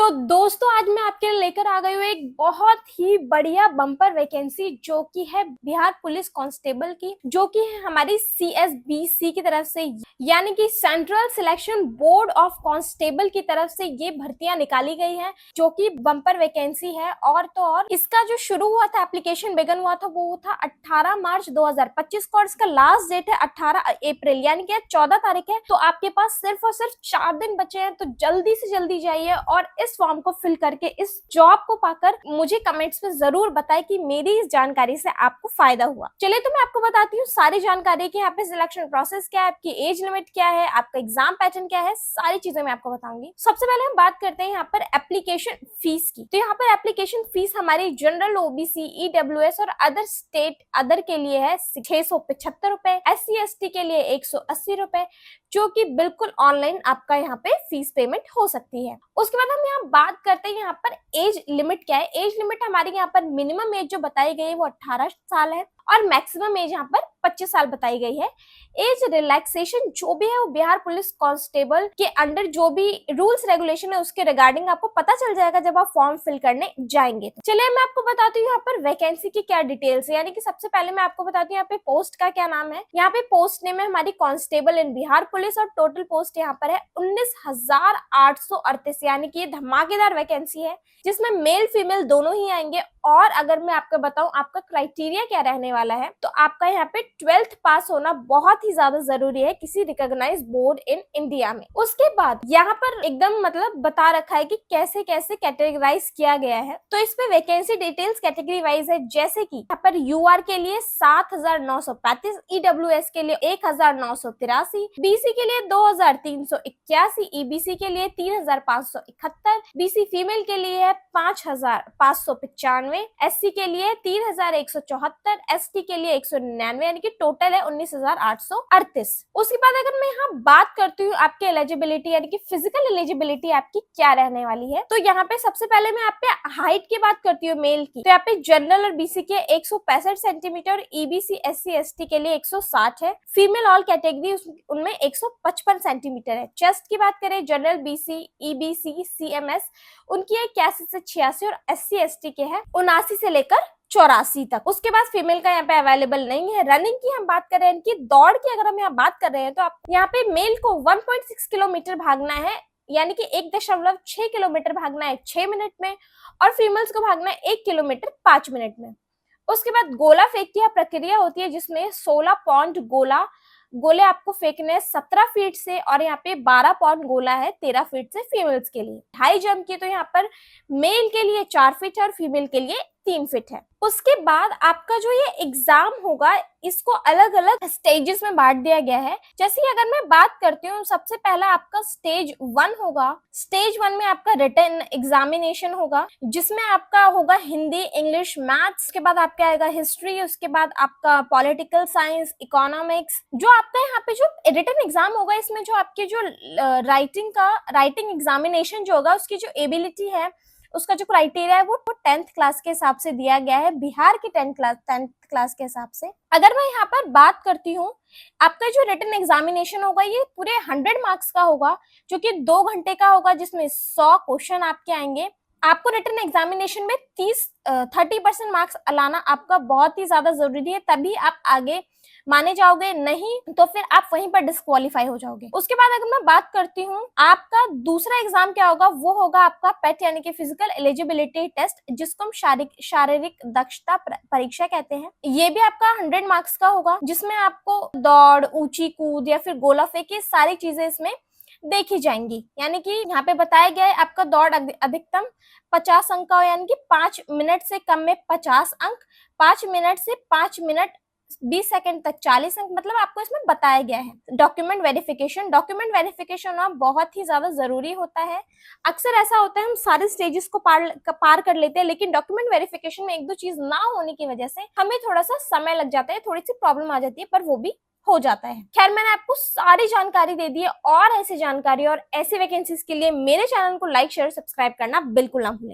तो दोस्तों आज मैं आपके लिए लेकर आ गई हूँ एक बहुत ही बढ़िया बम्पर वैकेंसी जो कि है बिहार पुलिस कांस्टेबल की, जो कि है हमारी CSBC की तरफ से, यानी कि central selection board of constable की तरफ से ये भर्तियां निकाली गई हैं, जो कि बम्पर वैकेंसी है। और तो और इसका जो शुरू हुआ था, एप्लीकेशन बिगन हुआ था, वो था 18 मार्च 2025 को, और इसका लास्ट डेट है 18 अप्रैल, यानी कि 14 तारीख है। तो आपके पास सिर्फ और सिर्फ 4 दिन बचे हैं, तो जल्दी से जल्दी जाइए और इस फॉर्म को फिल करके इस जॉब को पाकर मुझे कमेंट्स में जरूर बताएं कि मेरी इस जानकारी से आपको फायदा हुआ। चलिए तो मैं आपको बताती हूँ सारी जानकारी की, यहाँ पे सिलेक्शन प्रोसेस क्या है, आपकी एज लिमिट क्या है, आपका एग्जाम पैटर्न क्या है, सारी चीजें मैं आपको बताऊंगी। सबसे पहले हम बात करते हैं यहाँ पर एप्लीकेशन फीस की। तो यहाँ पर एप्लीकेशन फीस हमारी जनरल, OBC, EWS और अदर स्टेट अदर के लिए है 675 रुपए, SC ST के लिए 180 रुपए, जो कि बिल्कुल ऑनलाइन आपका यहाँ पे फीस पेमेंट हो सकती है। उसके बाद हम यहाँ बात करते हैं यहाँ पर एज लिमिट क्या है। एज लिमिट हमारी यहाँ पर मिनिमम एज जो बताई गई है वो 18 साल है और मैक्सिमम एज यहाँ पर 25 साल बताई गई है। एज रिलैक्सेशन जो भी है वो बिहार पुलिस कांस्टेबल के अंडर जो भी रूल्स रेगुलेशन है उसके रिगार्डिंग आपको पता चल जाएगा जब आप फॉर्म फिल करने जाएंगे। चलिए मैं आपको बताती हूँ यहाँ पर वैकेंसी की क्या डिटेल्स है। यानी कि सबसे पहले मैं आपको बताती हूँ यहाँ पे पोस्ट का क्या नाम है। यहाँ पे पोस्ट नेम है हमारी कांस्टेबल इन बिहार पुलिस और टोटल पोस्ट यहाँ पर है 19,838, यानी कि ये धमाकेदार वैकेंसी है जिसमें मेल फीमेल दोनों ही आएंगे। और अगर मैं आपको बताऊं आपका क्राइटेरिया क्या रहने वाला है, तो आपका यहाँ पे 12th पास होना बहुत ही ज्यादा जरूरी है किसी रिकॉग्नाइज्ड बोर्ड इन इंडिया में। उसके बाद यहाँ पर एकदम मतलब बता रखा है कि कैसे कैसे कैटेगराइज किया गया है। तो इसमें वैकेंसी डिटेल्स कैटेगरी वाइज है, जैसे कि यहाँ पर UR के लिए 7,935, EWS के लिए 1,983, BC के लिए 2,381, EBC के लिए 3,571, BC फीमेल के लिए है 5,595, SC के लिए 3,174, ST के लिए 199, यानी कि टोटल है 19,838। उसके बाद अगर मैं यहाँ बात करती हूँ आपके एलिजिबिलिटी, यानी कि फिजिकल एलिजिबिलिटी आपकी क्या रहने वाली है, तो यहाँ पे सबसे पहले मैं आप पे हाइट की बात करती हूँ मेल की। तो यहाँ पे जनरल और BC के 165 सेंटीमीटर, EBC SC ST के लिए 160 है, फीमेल ऑल कैटेगरी उनमें 155 सेंटीमीटर है। चेस्ट की बात करें जनरल, BC, EBC, CMS उनकी है 81 से 86 और SC ST के है 79 से लेकर 84 तक। उसके बाद फीमेल का यहाँ पे अवेलेबल नहीं है। रनिंग की हम बात कर रहे हैं, इनकी दौड़ की अगर हम यहाँ बात कर रहे हैं, तो आप यहाँ पे मेल को 1.6 किलोमीटर भागना है, यानी कि 1.6 किलोमीटर भागना है 6 मिनट में, और फीमेल्स को भागना है 1 किलोमीटर 5 मिनट में। उसके बाद गोला फेंक की प्रक्रिया होती है जिसमें 16 पाउंड गोले आपको फेंकने हैं 17 फीट से, और यहाँ पे 12 पाउंड गोला है 13 फीट से फीमेल्स के लिए। हाई जंप की तो यहाँ पर मेल के लिए 4 फीट है और फीमेल के लिए 3 फीट है। उसके बाद आपका जो ये एग्जाम होगा इसको अलग अलग स्टेजेस में बांट दिया गया है। जैसे कि अगर मैं बात करती हूँ, सबसे पहला आपका स्टेज 1 होगा। स्टेज 1 में आपका रिटन एग्जामिनेशन होगा जिसमें आपका होगा हिंदी, इंग्लिश, मैथ्स, के बाद आपका आएगा हिस्ट्री, उसके बाद आपका पॉलिटिकल साइंस, इकोनॉमिक्स। जो आपका यहाँ पे जो रिटन एग्जाम होगा इसमें जो आपके जो राइटिंग एग्जामिनेशन जो होगा उसकी जो एबिलिटी है उसका जो क्राइटेरिया है वो 10th क्लास के हिसाब से दिया गया है, बिहार की 10th क्लास के हिसाब से। अगर मैं यहाँ पर बात करती हूँ, आपका जो रिटन एग्जामिनेशन होगा ये पूरे 100 मार्क्स का होगा, जो कि 2 घंटे का होगा, जिसमें 100 क्वेश्चन आपके आएंगे। आपको रिटन एग्जामिनेशन में 30% मार्क्स लाना आपका बहुत ही ज्यादा जरूरी है, तभी आप आगे माने जाओगे, नहीं तो फिर आप वहीं पर डिस्क्वालीफाई हो जाओगे। उसके बाद अगर मैं बात करती हूँ आपका दूसरा एग्जाम क्या होगा, वो होगा आपका पेट यानी कि फिजिकल एलिजिबिलिटी टेस्ट, जिसको हम शारीरिक दक्षता परीक्षा कहते हैं। ये भी आपका 100 मार्क्स का होगा, जिसमें आपको दौड़, ऊंची कूद या फिर गोला फेंक, ये सारी चीजें इसमें देखी जाएंगी। यानी कि यहाँ पे बताया गया है आपका दौड़ अधिकतम 50 अंक का हो, यानी कि 5 मिनट से कम में 50 अंक, 5 मिनट से 5 मिनट 20 सेकंड तक 40 अंक, मतलब आपको इसमें बताया गया है। डॉक्यूमेंट वेरिफिकेशन होना बहुत ही ज्यादा जरूरी होता है। अक्सर ऐसा होता है हम सारे स्टेजेस को पार कर लेते हैं, लेकिन डॉक्यूमेंट वेरिफिकेशन में 1-2 चीज ना होने की वजह से हमें थोड़ा सा समय लग जाता है, थोड़ी सी प्रॉब्लम आ जाती है, पर वो भी हो जाता है। खैर मैंने आपको सारी जानकारी दे दी है, और ऐसी जानकारी और ऐसी वैकेंसीज के लिए मेरे चैनल को लाइक, शेयर, सब्सक्राइब करना बिल्कुल ना भूलें।